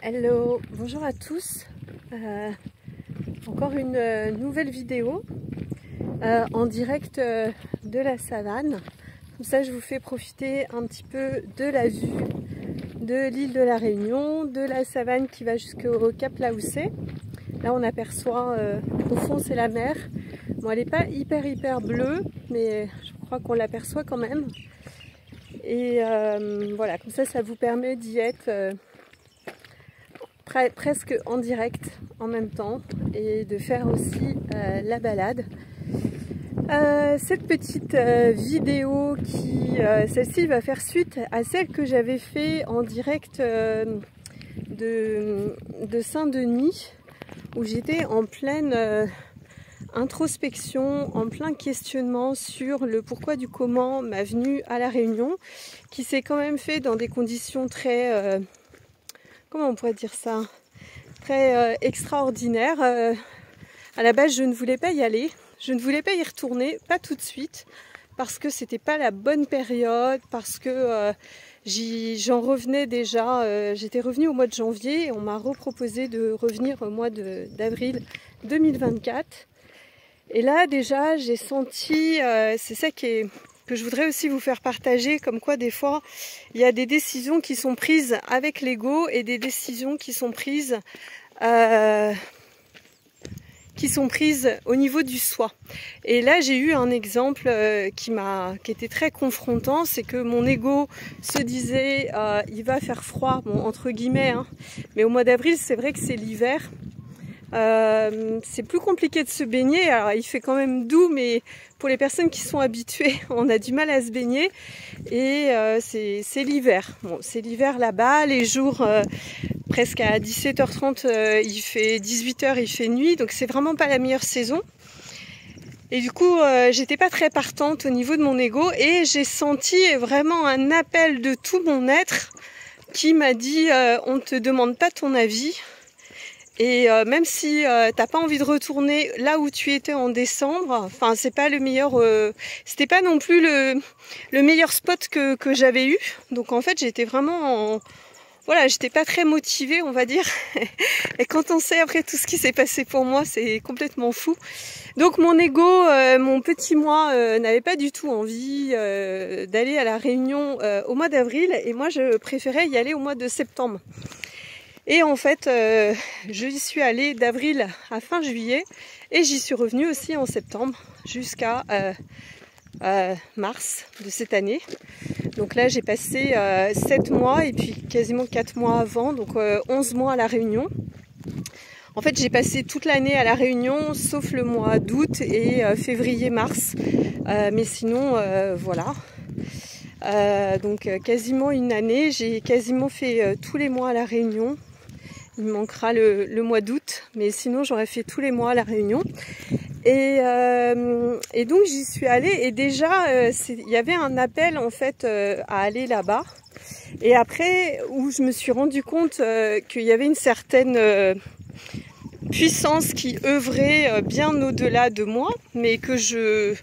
Hello, bonjour à tous. Encore une nouvelle vidéo en direct de la savane. Comme ça, je vous fais profiter un petit peu de la vue de l'île de la Réunion, de la savane qui va jusqu'au Cap Laoussé. Là, on aperçoit au fond, c'est la mer. Bon, elle n'est pas hyper bleue, mais je crois qu'on l'aperçoit quand même. Et voilà, comme ça vous permet d'y être presque en direct en même temps et de faire aussi la balade. Cette petite vidéo celle-ci va faire suite à celle que j'avais fait en direct de Saint-Denis, où j'étais en pleine introspection, en plein questionnement sur le pourquoi du comment ma venue à la Réunion, qui s'est quand même fait dans des conditions très comment on pourrait dire ça, très extraordinaire. À la base, je ne voulais pas y aller, je ne voulais pas y retourner, pas tout de suite, parce que c'était pas la bonne période, parce que j'en revenais déjà, j'étais revenue au mois de janvier et on m'a reproposé de revenir au mois d'avril 2024. Et là déjà j'ai senti, c'est ça que je voudrais aussi vous faire partager, comme quoi des fois il y a des décisions qui sont prises avec l'ego et des décisions qui sont prises au niveau du soi. Et là j'ai eu un exemple qui était très confrontant, c'est que mon ego se disait il va faire froid, bon, entre guillemets, hein, mais au mois d'avril c'est vrai que c'est l'hiver. C'est plus compliqué de se baigner, alors il fait quand même doux, mais pour les personnes qui sont habituées, on a du mal à se baigner. Et c'est l'hiver. Bon, c'est l'hiver là-bas, les jours presque à 17h30, il fait 18h, il fait nuit, donc c'est vraiment pas la meilleure saison. Et du coup, j'étais pas très partante au niveau de mon ego et j'ai senti vraiment un appel de tout mon être qui m'a dit on ne te demande pas ton avis. Et même si t'as pas envie de retourner là où tu étais en décembre, enfin c'est pas le meilleur, c'était pas non plus le meilleur spot que j'avais eu. Donc en fait j'étais vraiment voilà, j'étais pas très motivée, on va dire. Et quand on sait après tout ce qui s'est passé pour moi, c'est complètement fou. Donc mon ego, mon petit moi n'avait pas du tout envie d'aller à la Réunion au mois d'avril, et moi je préférais y aller au mois de septembre. Et en fait, je y suis allée d'avril à fin juillet et j'y suis revenue aussi en septembre jusqu'à mars de cette année. Donc là, j'ai passé 7 mois et puis quasiment 4 mois avant, donc 11 mois à la Réunion. En fait, j'ai passé toute l'année à la Réunion, sauf le mois d'août et février-mars. Mais sinon, voilà. Donc quasiment une année, j'ai quasiment fait tous les mois à la Réunion. Il me manquera le mois d'août, mais sinon j'aurais fait tous les mois à la Réunion. Et donc j'y suis allée et déjà il y avait un appel en fait à aller là-bas. Et après où je me suis rendu compte qu'il y avait une certaine puissance qui œuvrait bien au-delà de moi, mais que je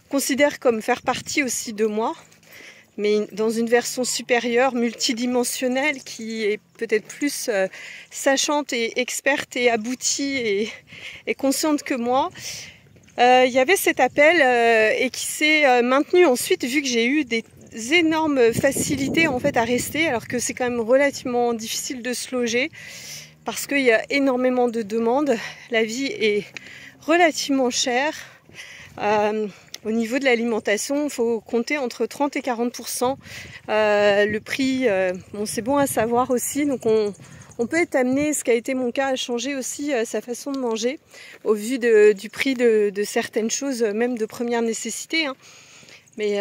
considère comme faire partie aussi de moi, mais dans une version supérieure, multidimensionnelle, qui est peut-être plus sachante et experte et aboutie et consciente que moi. Il y avait cet appel et qui s'est maintenu ensuite, vu que j'ai eu des énormes facilités en fait à rester, alors que c'est quand même relativement difficile de se loger, parce qu'il y a énormément de demandes. La vie est relativement chère. Au niveau de l'alimentation, il faut compter entre 30 et 40%. Le prix, bon, c'est bon à savoir aussi. Donc on peut être amené, ce qui a été mon cas, à changer aussi sa façon de manger au vu du prix de certaines choses, même de première nécessité, hein. Mais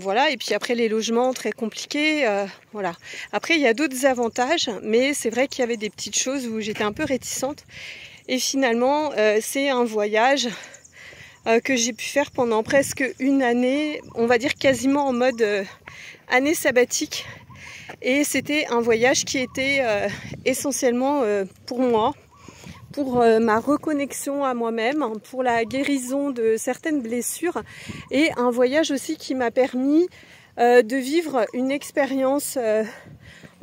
voilà, et puis après les logements très compliqués, voilà. Après il y a d'autres avantages, mais c'est vrai qu'il y avait des petites choses où j'étais un peu réticente. Et finalement, c'est un voyage que j'ai pu faire pendant presque une année, on va dire quasiment en mode année sabbatique. Et c'était un voyage qui était essentiellement pour moi, pour ma reconnexion à moi-même, pour la guérison de certaines blessures, et un voyage aussi qui m'a permis de vivre une expérience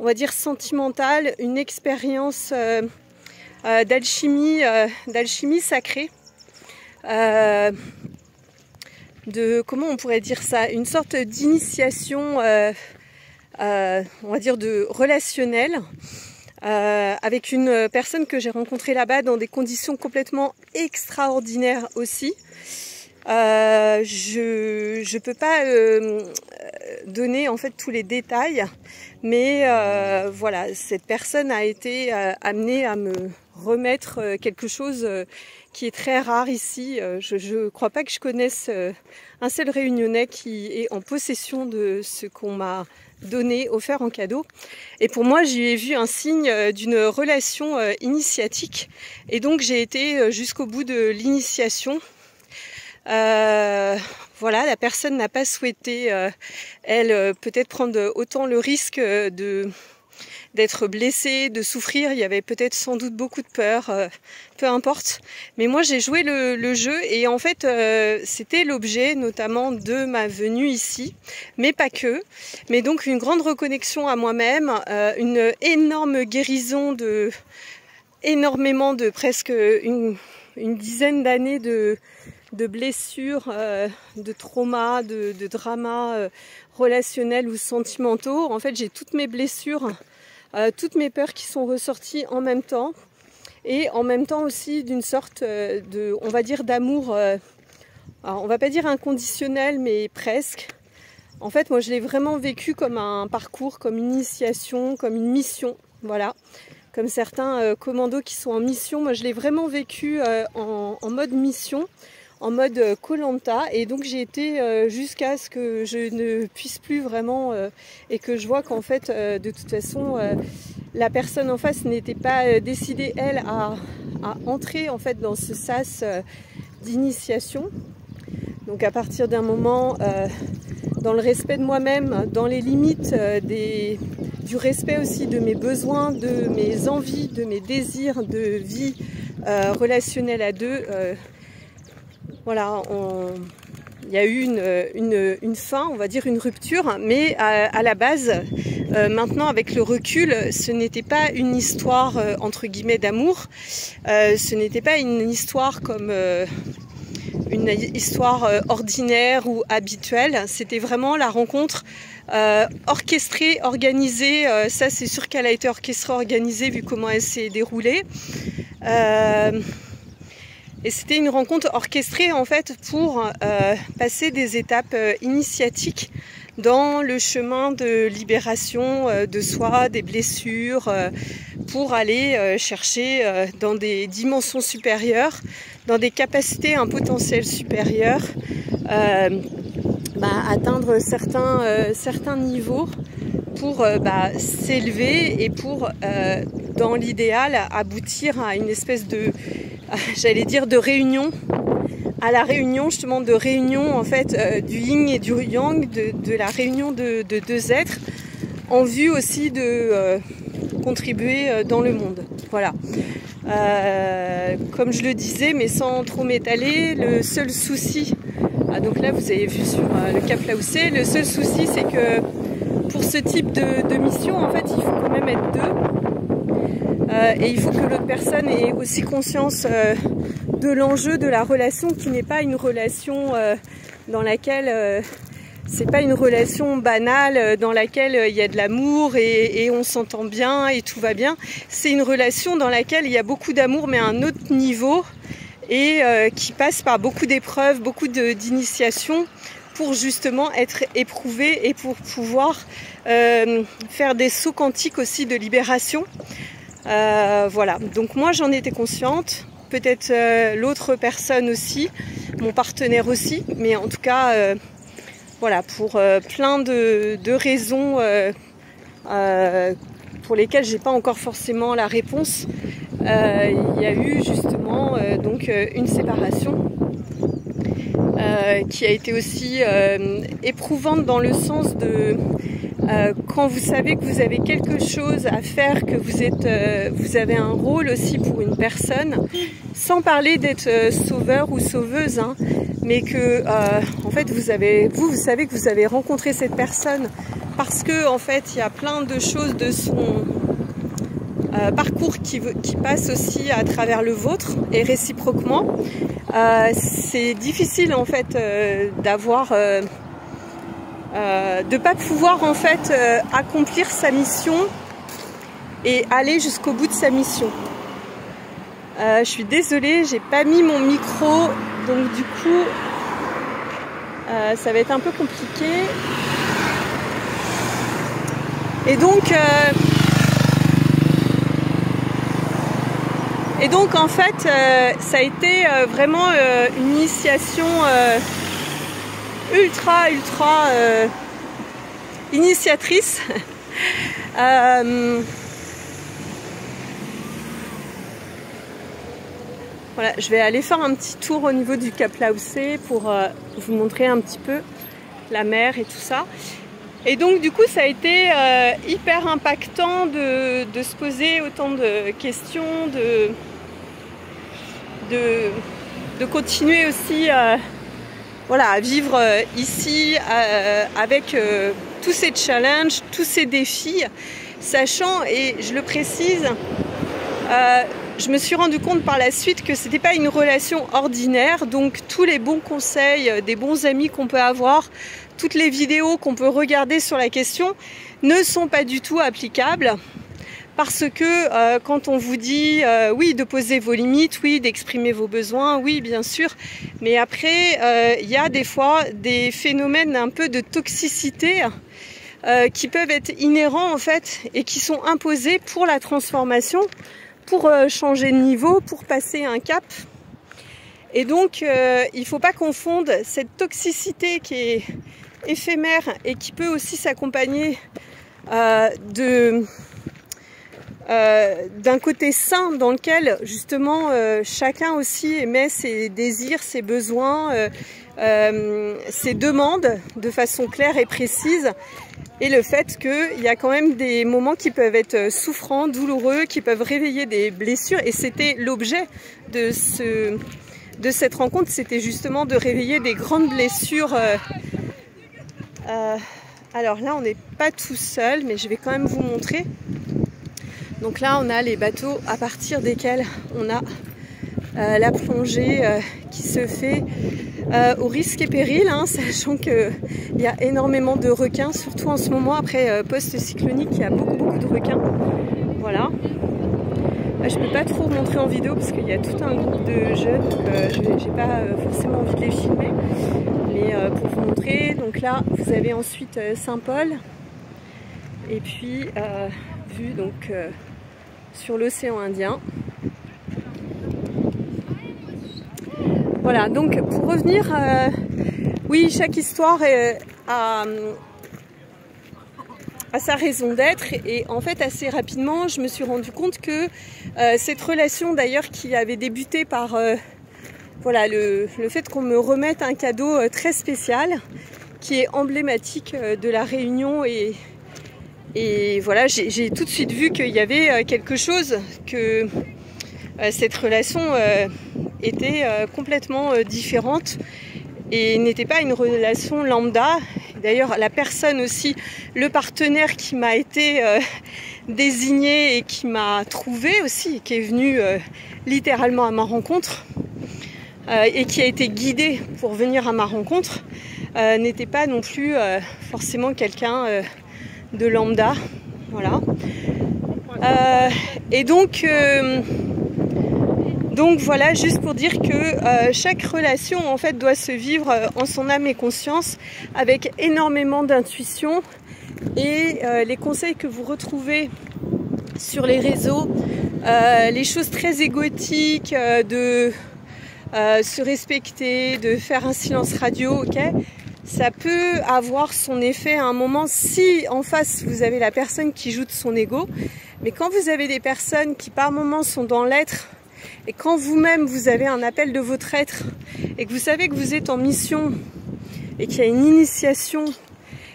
on va dire sentimentale, une expérience d'alchimie sacrée, comment on pourrait dire ça, une sorte d'initiation, on va dire de relationnelle, avec une personne que j'ai rencontrée là-bas dans des conditions complètement extraordinaires aussi. Je peux pas donner en fait tous les détails, mais voilà, cette personne a été amenée à me remettre quelque chose qui est très rare ici. Je crois pas que je connaisse un seul Réunionnais qui est en possession de ce qu'on m'a donné, offert en cadeau. Et pour moi, j'y ai vu un signe d'une relation initiatique. Et donc, j'ai été jusqu'au bout de l'initiation. Voilà, la personne n'a pas souhaité, elle, peut-être prendre autant le risque d'être blessée, de souffrir. Il y avait peut-être sans doute beaucoup de peur, peu importe. Mais moi, j'ai joué le jeu et en fait, c'était l'objet notamment de ma venue ici, mais pas que. Mais donc une grande reconnexion à moi-même, une énorme guérison de presque une dizaine d'années de blessures, de traumas, de dramas relationnels ou sentimentaux. En fait, j'ai toutes mes blessures, toutes mes peurs qui sont ressorties en même temps, et en même temps aussi d'une sorte de, on va dire, d'amour, alors on va pas dire inconditionnel, mais presque. En fait, moi, je l'ai vraiment vécu comme un parcours, comme une initiation, comme une mission, voilà. Comme certains commandos qui sont en mission, moi, je l'ai vraiment vécu en mode mission, en mode Koh-Lanta, et donc j'ai été jusqu'à ce que je ne puisse plus vraiment et que je vois qu'en fait de toute façon la personne en face n'était pas décidée elle à entrer en fait dans ce sas d'initiation. Donc à partir d'un moment, dans le respect de moi-même, dans les limites du respect aussi de mes besoins, de mes envies, de mes désirs de vie relationnelle à deux, voilà, il y a eu une fin, on va dire une rupture, mais à la base, maintenant avec le recul, ce n'était pas une histoire entre guillemets d'amour, ce n'était pas une histoire comme une histoire ordinaire ou habituelle, c'était vraiment la rencontre orchestrée, organisée, ça c'est sûr qu'elle a été orchestrée, organisée vu comment elle s'est déroulée. Et c'était une rencontre orchestrée en fait pour passer des étapes initiatiques dans le chemin de libération de soi, des blessures, pour aller chercher dans des dimensions supérieures, dans des capacités, un potentiel supérieur, atteindre certains niveaux pour s'élever et pour, dans l'idéal, aboutir à une espèce de, j'allais dire, de réunion, à la réunion justement de réunion en fait du yin et du yang, de la réunion de deux êtres, en vue aussi de contribuer dans le monde. Voilà. Comme je le disais, mais sans trop m'étaler, le seul souci, donc là vous avez vu sur le Cap Laoussé, le seul souci c'est que pour ce type de mission, en fait, il faut quand même être deux. Et il faut que l'autre personne ait aussi conscience de l'enjeu de la relation, qui n'est pas une relation dans laquelle c'est pas une relation banale dans laquelle il y a de l'amour et on s'entend bien et tout va bien. C'est une relation dans laquelle il y a beaucoup d'amour mais à un autre niveau, et qui passe par beaucoup d'épreuves, beaucoup d'initiations, pour justement être éprouvé et pour pouvoir faire des sauts quantiques aussi de libération. Voilà, donc moi j'en étais consciente, peut-être l'autre personne aussi, mon partenaire aussi, mais en tout cas voilà, pour plein de raisons pour lesquelles j'ai pas encore forcément la réponse, il y a eu justement donc une séparation qui a été aussi éprouvante dans le sens de quand vous savez que vous avez quelque chose à faire, que vous avez un rôle aussi pour une personne, sans parler d'être sauveur ou sauveuse, hein, mais que en fait vous savez que vous avez rencontré cette personne parce que en fait il y a plein de choses de son parcours qui passe aussi à travers le vôtre et réciproquement. C'est difficile en fait d'avoir de pas pouvoir en fait accomplir sa mission et aller jusqu'au bout de sa mission. Je suis désolée, j'ai pas mis mon micro, donc du coup ça va être un peu compliqué. Et donc en fait ça a été vraiment une initiation ultra initiatrice. Voilà, je vais aller faire un petit tour au niveau du Cap Laoussé pour vous montrer un petit peu la mer et tout ça. Et donc du coup ça a été hyper impactant de se poser autant de questions, de continuer aussi voilà, à vivre ici avec tous ces challenges, tous ces défis, sachant, et je le précise, je me suis rendu compte par la suite que c'était pas une relation ordinaire, donc tous les bons conseils des bons amis qu'on peut avoir, toutes les vidéos qu'on peut regarder sur la question ne sont pas du tout applicables. Parce que quand on vous dit oui de poser vos limites, oui d'exprimer vos besoins, oui bien sûr, mais après il y a des fois des phénomènes un peu de toxicité qui peuvent être inhérents en fait et qui sont imposés pour la transformation, pour changer de niveau, pour passer un cap. Et donc il ne faut pas confondre cette toxicité qui est éphémère et qui peut aussi s'accompagner d'un côté sain dans lequel justement chacun aussi émet ses désirs, ses besoins, ses demandes de façon claire et précise, et le fait qu'il y a quand même des moments qui peuvent être souffrants, douloureux, qui peuvent réveiller des blessures, et c'était l'objet de cette rencontre, c'était justement de réveiller des grandes blessures. Alors là on n'est pas tout seul, mais je vais quand même vous montrer. Donc là on a les bateaux à partir desquels on a la plongée qui se fait au risque et péril, hein, sachant qu'il y a énormément de requins, surtout en ce moment après post-cyclonique, il y a beaucoup de requins. Voilà. Je ne peux pas trop vous montrer en vidéo parce qu'il y a tout un groupe de jeunes, donc j'ai pas forcément envie de les filmer. Mais pour vous montrer, donc là vous avez ensuite Saint-Paul, et puis vue donc sur l'océan Indien. Voilà, donc pour revenir, oui, chaque histoire a sa raison d'être, et en fait assez rapidement je me suis rendu compte que cette relation d'ailleurs qui avait débuté par voilà, le fait qu'on me remette un cadeau très spécial qui est emblématique de la Réunion, et voilà, j'ai tout de suite vu qu'il y avait quelque chose, que cette relation était complètement différente et n'était pas une relation lambda. D'ailleurs, la personne aussi, le partenaire qui m'a été désigné et qui m'a trouvé aussi, qui est venu littéralement à ma rencontre et qui a été guidé pour venir à ma rencontre, n'était pas non plus forcément quelqu'un de lambda. Voilà. Et donc voilà, juste pour dire que chaque relation en fait doit se vivre en son âme et conscience, avec énormément d'intuition, et les conseils que vous retrouvez sur les réseaux, les choses très égotiques de se respecter, de faire un silence radio, ok, ça peut avoir son effet à un moment si en face vous avez la personne qui joue de son ego, mais quand vous avez des personnes qui par moments sont dans l'être, et quand vous-même vous avez un appel de votre être et que vous savez que vous êtes en mission et qu'il y a une initiation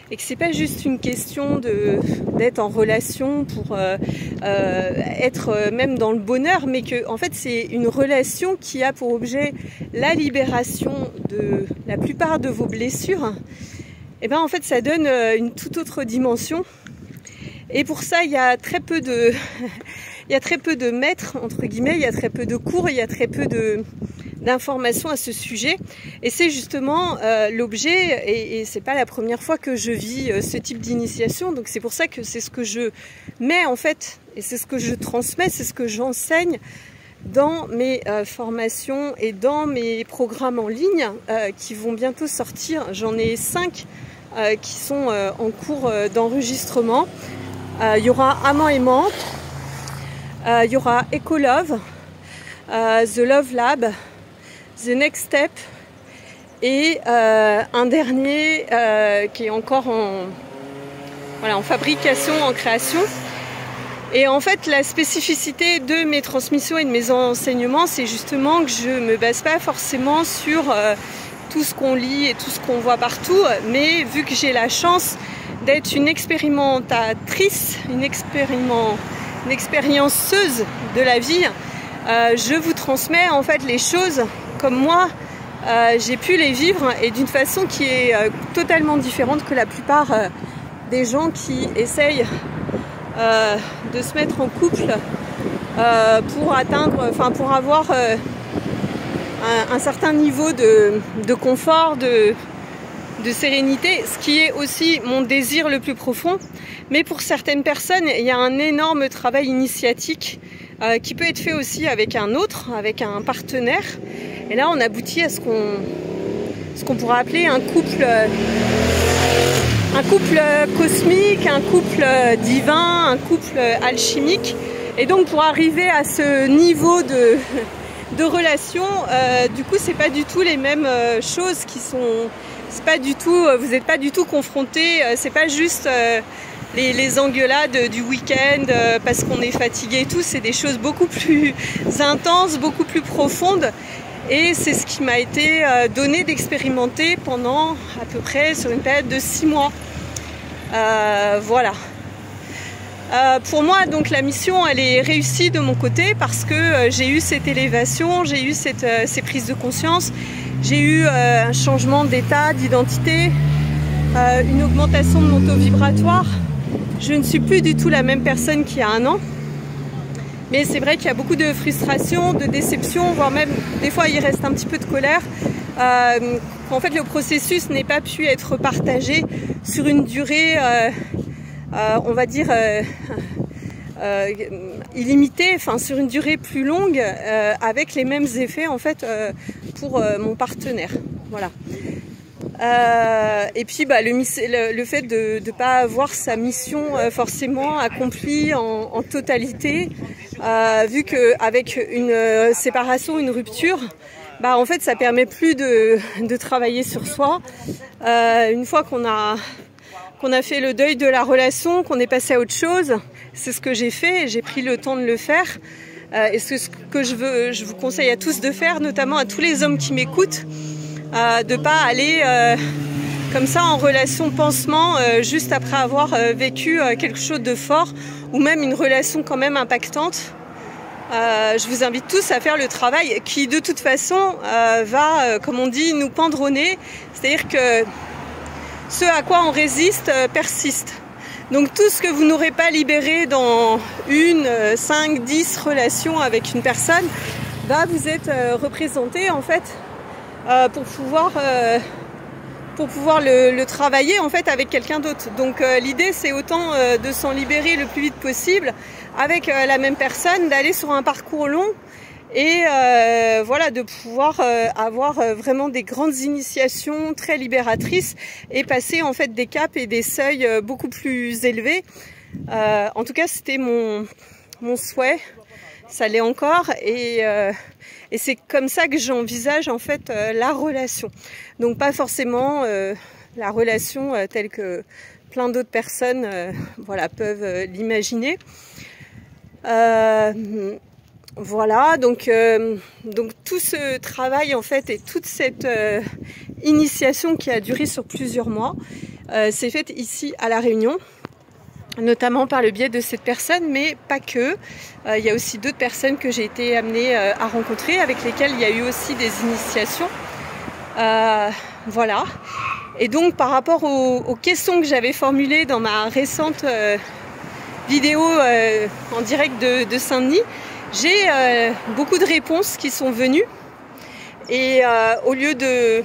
et que c'est pas juste une question d'être en relation pour être même dans le bonheur, mais que en fait c'est une relation qui a pour objet la libération de la plupart de vos blessures, et ben en fait ça donne une toute autre dimension. Et pour ça, il y a très peu de maîtres, entre guillemets, il y a très peu de cours, il y a très peu d'informations à ce sujet. Et c'est justement l'objet, et c'est pas la première fois que je vis ce type d'initiation. Donc c'est pour ça que c'est ce que je mets en fait, et c'est ce que je transmets, c'est ce que j'enseigne dans mes formations et dans mes programmes en ligne qui vont bientôt sortir. J'en ai 5 qui sont en cours d'enregistrement. Il y aura Amant aimant, il y aura Ecolove, The Love Lab, The Next Step et un dernier qui est encore en fabrication, en création. Et en fait, la spécificité de mes transmissions et de mes enseignements, c'est justement que je ne me base pas forcément sur tout ce qu'on lit et tout ce qu'on voit partout, mais vu que j'ai la chance d'être une expérimentatrice, une expérienceuse de la vie, je vous transmets en fait les choses comme moi j'ai pu les vivre et d'une façon qui est totalement différente que la plupart des gens qui essayent de se mettre en couple pour avoir un certain niveau de confort, de sérénité, ce qui est aussi mon désir le plus profond. Mais pour certaines personnes, il y a un énorme travail initiatique qui peut être fait aussi avec un autre, avec un partenaire. Et là, on aboutit à ce qu'on pourrait appeler un couple cosmique, un couple divin, un couple alchimique. Et donc, pour arriver à ce niveau de relation, du coup, c'est pas du tout les mêmes choses qui sont... C'est pas du tout, vous n'êtes pas du tout confrontés, c'est pas juste les engueulades du week-end parce qu'on est fatigué et tout, c'est des choses beaucoup plus intenses, beaucoup plus profondes. Et c'est ce qui m'a été donné d'expérimenter pendant à peu près sur une période de 6 mois. Voilà. Pour moi, donc la mission, elle est réussie de mon côté parce que j'ai eu cette élévation, j'ai eu ces prises de conscience. J'ai eu un changement d'état, d'identité, une augmentation de mon taux vibratoire. Je ne suis plus du tout la même personne qu'il y a 1 an. Mais c'est vrai qu'il y a beaucoup de frustration, de déception, voire même des fois il reste un petit peu de colère. En fait, le processus n'ait pas pu être partagé sur une durée, on va dire, illimitée, enfin sur une durée plus longue, avec les mêmes effets en fait pour mon partenaire. Voilà. Et puis le fait de ne pas avoir sa mission forcément accomplie en totalité, vu qu'avec une séparation, une rupture, en fait ça permet plus de travailler sur soi. Une fois qu'on a fait le deuil de la relation, qu'on est passé à autre chose, c'est ce que j'ai fait et j'ai pris le temps de le faire. Et ce que je vous conseille à tous de faire, notamment à tous les hommes qui m'écoutent, de ne pas aller comme ça en relation pansement juste après avoir vécu quelque chose de fort ou même une relation quand même impactante. Je vous invite tous à faire le travail qui de toute façon va, comme on dit, nous pendre au nez. C'est-à-dire que ce à quoi on résiste persiste. Donc tout ce que vous n'aurez pas libéré dans 1, 5, 10 relations avec une personne va vous être représenté en fait pour pouvoir le travailler en fait avec quelqu'un d'autre. Donc l'idée c'est autant de s'en libérer le plus vite possible avec la même personne, d'aller sur un parcours long et voilà, de pouvoir avoir vraiment des grandes initiations très libératrices et passer en fait des caps et des seuils beaucoup plus élevés. En tout cas c'était mon souhait, ça l'est encore et c'est comme ça que j'envisage en fait la relation. Donc pas forcément la relation telle que plein d'autres personnes voilà, peuvent l'imaginer. Voilà, donc tout ce travail en fait et toute cette initiation qui a duré sur plusieurs mois s'est faite ici à La Réunion, notamment par le biais de cette personne, mais pas que. Il y a aussi d'autres personnes que j'ai été amenée à rencontrer, avec lesquelles il y a eu aussi des initiations. Voilà. Et donc par rapport aux questions que j'avais formulées dans ma récente vidéo en direct de Saint-Denis, j'ai beaucoup de réponses qui sont venues. Et au lieu de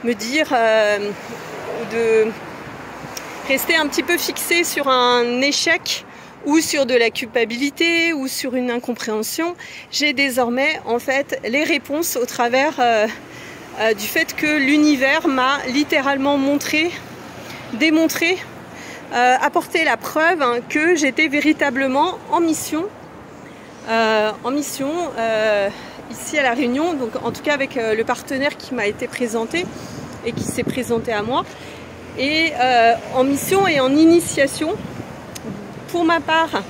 me dire, de rester un petit peu fixé sur un échec ou sur de la culpabilité ou sur une incompréhension, j'ai désormais en fait les réponses au travers du fait que l'univers m'a littéralement démontré, apporté la preuve que j'étais véritablement en mission ici à La Réunion, donc en tout cas avec le partenaire qui m'a été présenté et qui s'est présenté à moi, et en mission et en initiation. Pour ma part,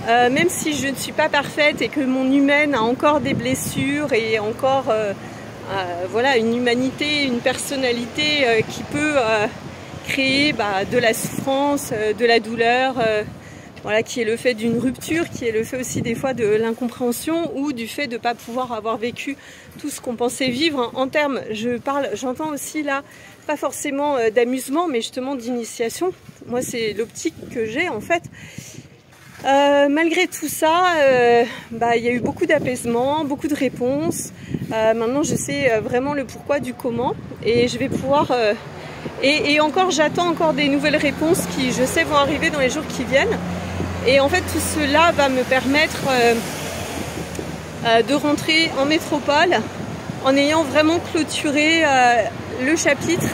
même si je ne suis pas parfaite et que mon humaine a encore des blessures et encore voilà, une humanité, une personnalité qui peut créer de la souffrance, de la douleur, voilà, qui est le fait d'une rupture, qui est le fait aussi des fois de l'incompréhension ou du fait de ne pas pouvoir avoir vécu tout ce qu'on pensait vivre en termes, j'entends aussi là, pas forcément d'amusement, mais justement d'initiation. Moi, c'est l'optique que j'ai en fait. Malgré tout ça, il y a eu beaucoup d'apaisement, beaucoup de réponses. Maintenant, je sais vraiment le pourquoi du comment et je vais pouvoir... et encore, j'attends encore des nouvelles réponses qui, je sais, vont arriver dans les jours qui viennent. Et en fait, tout cela va me permettre de rentrer en métropole en ayant vraiment clôturé le chapitre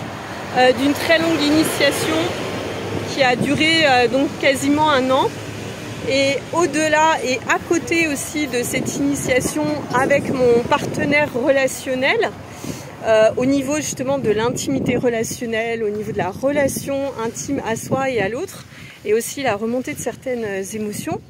d'une très longue initiation qui a duré donc quasiment 1 an. Et au-delà et à côté aussi de cette initiation avec mon partenaire relationnel, au niveau justement de l'intimité relationnelle, au niveau de la relation intime à soi et à l'autre, et aussi la remontée de certaines émotions,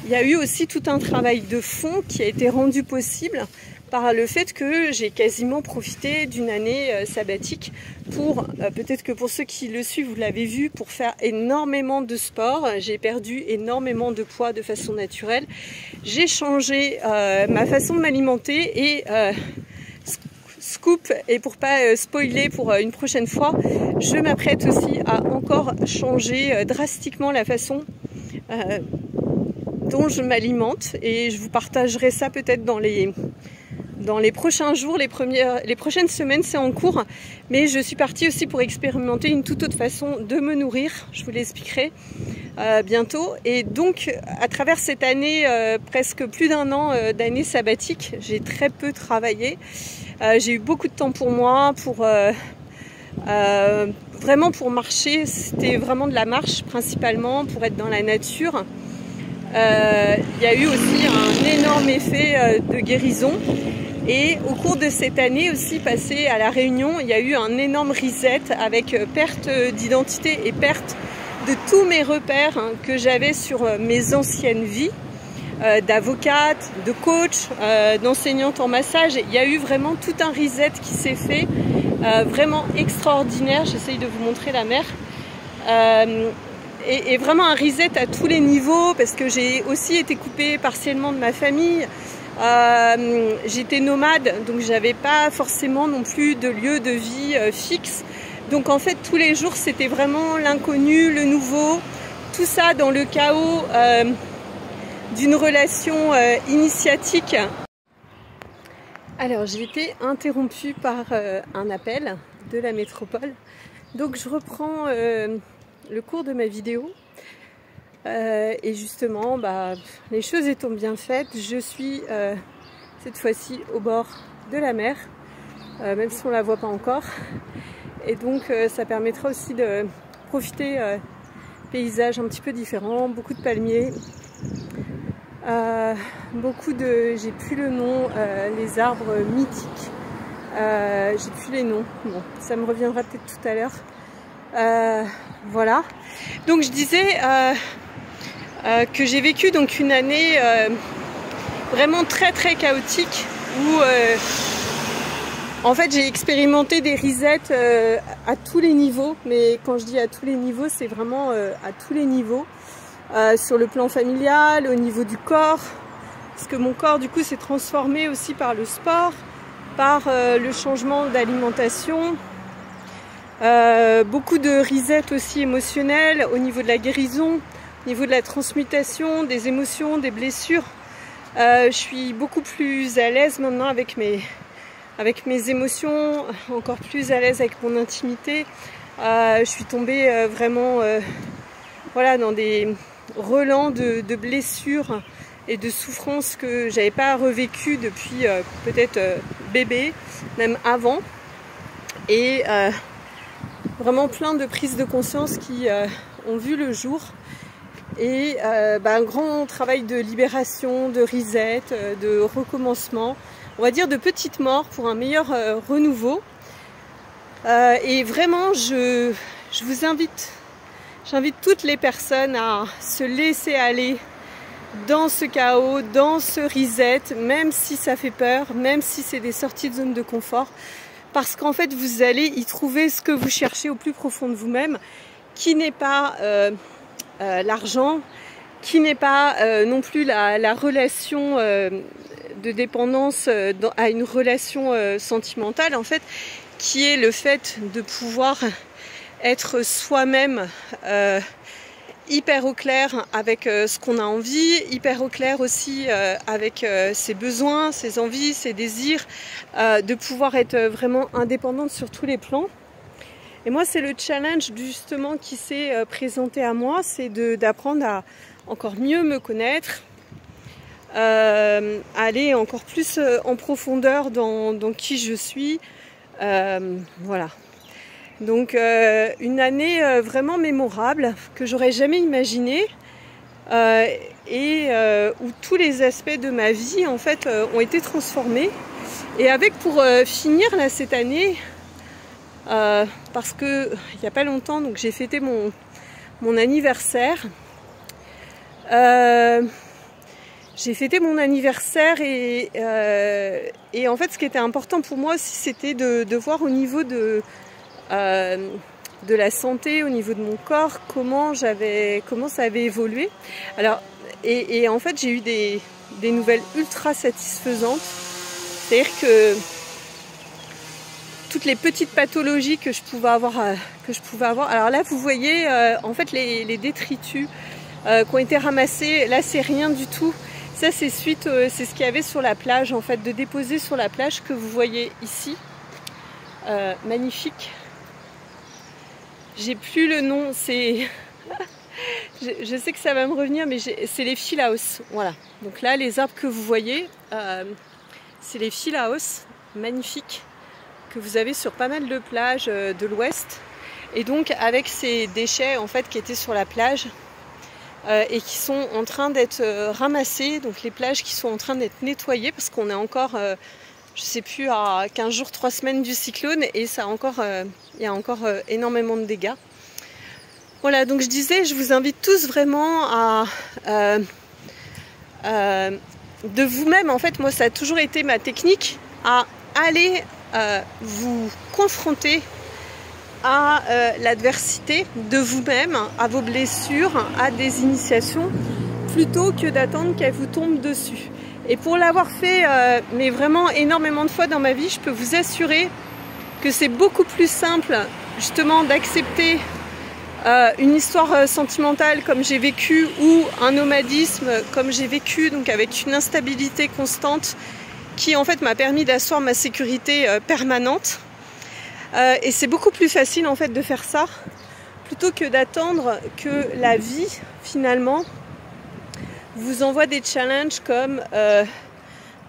il y a eu aussi tout un travail de fond qui a été rendu possible par le fait que j'ai quasiment profité d'une année sabbatique pour, peut-être que pour ceux qui le suivent, vous l'avez vu, pour faire énormément de sport. J'ai perdu énormément de poids de façon naturelle. J'ai changé ma façon de m'alimenter et scoop, et pour pas spoiler pour une prochaine fois, je m'apprête aussi à encore changer drastiquement la façon dont je m'alimente et je vous partagerai ça peut-être dans les prochains jours, les prochaines semaines, c'est en cours. Mais je suis partie aussi pour expérimenter une toute autre façon de me nourrir. Je vous l'expliquerai bientôt. Et donc, à travers cette année, presque plus d'1 an d'année sabbatique, j'ai très peu travaillé. J'ai eu beaucoup de temps pour moi, vraiment pour marcher. C'était vraiment de la marche principalement, pour être dans la nature. Il y a eu aussi un énorme effet de guérison. Et au cours de cette année aussi passée à La Réunion, il y a eu un énorme reset avec perte d'identité et perte de tous mes repères que j'avais sur mes anciennes vies, d'avocate, de coach, d'enseignante en massage. Il y a eu vraiment tout un reset qui s'est fait, vraiment extraordinaire. J'essaye de vous montrer la mer. Et vraiment un reset à tous les niveaux parce que j'ai aussi été coupée partiellement de ma famille. J'étais nomade, donc j'avais pas forcément non plus de lieu de vie fixe. Donc en fait tous les jours c'était vraiment l'inconnu, le nouveau, tout ça dans le chaos d'une relation initiatique. Alors j'ai été interrompue par un appel de la métropole, donc je reprends le cours de ma vidéo. Et justement, les choses étant bien faites, je suis cette fois-ci au bord de la mer, même si on ne la voit pas encore. Et donc ça permettra aussi de profiter paysages un petit peu différents, beaucoup de palmiers, beaucoup de, j'ai plus le nom, les arbres mythiques, j'ai plus les noms, bon, ça me reviendra peut-être tout à l'heure. Voilà, donc je disais que j'ai vécu donc une année vraiment très très chaotique où en fait j'ai expérimenté des resets à tous les niveaux, mais quand je dis à tous les niveaux, c'est vraiment à tous les niveaux, sur le plan familial, au niveau du corps, parce que mon corps du coup s'est transformé aussi par le sport, par le changement d'alimentation, Beaucoup de reset aussi émotionnel au niveau de la guérison, au niveau de la transmutation des émotions, des blessures. Je suis beaucoup plus à l'aise maintenant avec mes émotions, encore plus à l'aise avec mon intimité. Je suis tombée vraiment voilà, dans des relents de blessures et de souffrances que j'avais pas revécues depuis peut-être bébé, même avant. Et vraiment plein de prises de conscience qui ont vu le jour. Et un grand travail de libération, de reset, de recommencement, on va dire de petites morts pour un meilleur renouveau. Et vraiment, j'invite toutes les personnes à se laisser aller dans ce chaos, dans ce reset, même si ça fait peur, même si c'est des sorties de zone de confort, parce qu'en fait vous allez y trouver ce que vous cherchez au plus profond de vous-même, qui n'est pas l'argent, qui n'est pas non plus la relation de dépendance à une relation sentimentale, en fait, qui est le fait de pouvoir être soi-même hyper au clair avec ce qu'on a envie, hyper au clair aussi avec ses besoins, ses envies, ses désirs, de pouvoir être vraiment indépendante sur tous les plans. Et moi, c'est le challenge justement qui s'est présenté à moi, c'est d'apprendre à encore mieux me connaître, aller encore plus en profondeur dans qui je suis. Voilà. Donc une année vraiment mémorable que j'aurais jamais imaginée et où tous les aspects de ma vie en fait ont été transformés. Et avec pour finir là cette année, parce que il n'y a pas longtemps, donc j'ai fêté mon anniversaire. J'ai fêté mon anniversaire et en fait ce qui était important pour moi aussi c'était de voir au niveau de la santé, au niveau de mon corps, comment ça avait évolué. Alors, et en fait j'ai eu des nouvelles ultra satisfaisantes. C'est-à-dire que toutes les petites pathologies que je pouvais avoir, alors là vous voyez en fait les détritus qui ont été ramassés, là c'est rien du tout. Ça c'est c'est ce qu'il y avait sur la plage en fait, de déposer sur la plage que vous voyez ici. Magnifique. J'ai plus le nom, c'est... je sais que ça va me revenir, mais c'est les phyllaos. Voilà. Donc là, les arbres que vous voyez, c'est les phyllaos, magnifiques, que vous avez sur pas mal de plages de l'Ouest. Et donc avec ces déchets en fait qui étaient sur la plage et qui sont en train d'être ramassés, donc les plages qui sont en train d'être nettoyées parce qu'on est encore... je sais plus, à 15 jours, 3 semaines du cyclone et ça il y a encore énormément de dégâts. Voilà, donc je disais, je vous invite tous vraiment à de vous-même, en fait, moi ça a toujours été ma technique, à aller vous confronter à l'adversité de vous-même, à vos blessures, à des initiations, plutôt que d'attendre qu'elles vous tombent dessus. Et pour l'avoir fait, mais vraiment énormément de fois dans ma vie, je peux vous assurer que c'est beaucoup plus simple justement d'accepter une histoire sentimentale comme j'ai vécu ou un nomadisme comme j'ai vécu, donc avec une instabilité constante qui en fait m'a permis d'asseoir ma sécurité permanente. Et c'est beaucoup plus facile en fait de faire ça plutôt que d'attendre que la vie finalement vous envoie des challenges comme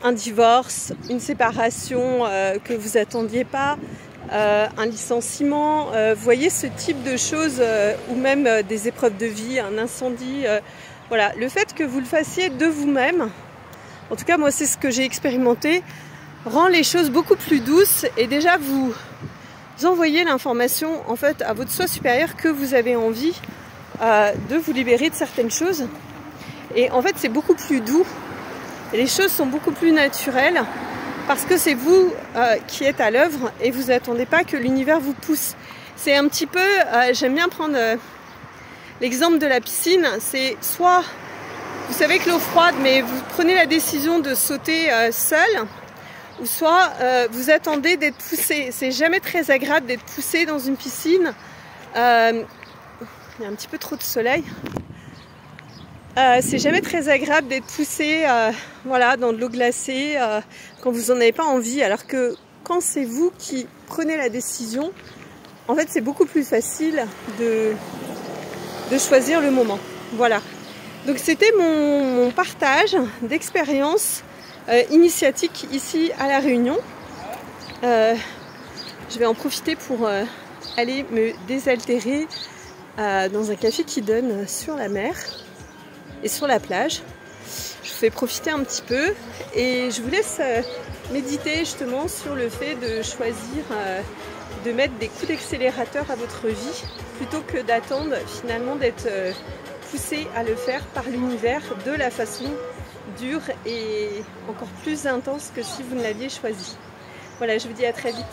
un divorce, une séparation que vous attendiez pas, un licenciement, vous voyez ce type de choses, ou même des épreuves de vie, un incendie. Voilà, le fait que vous le fassiez de vous-même, en tout cas moi c'est ce que j'ai expérimenté, rend les choses beaucoup plus douces et déjà vous envoyez l'information en fait à votre soi supérieur que vous avez envie de vous libérer de certaines choses. Et en fait c'est beaucoup plus doux, et les choses sont beaucoup plus naturelles parce que c'est vous qui êtes à l'œuvre et vous n'attendez pas que l'univers vous pousse. C'est un petit peu, j'aime bien prendre l'exemple de la piscine, c'est soit vous savez que l'eau froide mais vous prenez la décision de sauter seul, ou soit vous attendez d'être poussé. C'est jamais très agréable d'être poussé dans une piscine. Il y a un petit peu trop de soleil. C'est jamais très agréable d'être poussé voilà, dans de l'eau glacée quand vous n'en avez pas envie, alors que quand c'est vous qui prenez la décision, en fait c'est beaucoup plus facile de choisir le moment. Voilà. Donc c'était mon partage d'expérience initiatique ici à La Réunion. Je vais en profiter pour aller me désaltérer dans un café qui donne sur la mer et sur la plage. Je vous fais profiter un petit peu et je vous laisse méditer justement sur le fait de choisir de mettre des coups d'accélérateur à votre vie plutôt que d'attendre finalement d'être poussé à le faire par l'univers de la façon dure et encore plus intense que si vous ne l'aviez choisi. Voilà, je vous dis à très vite.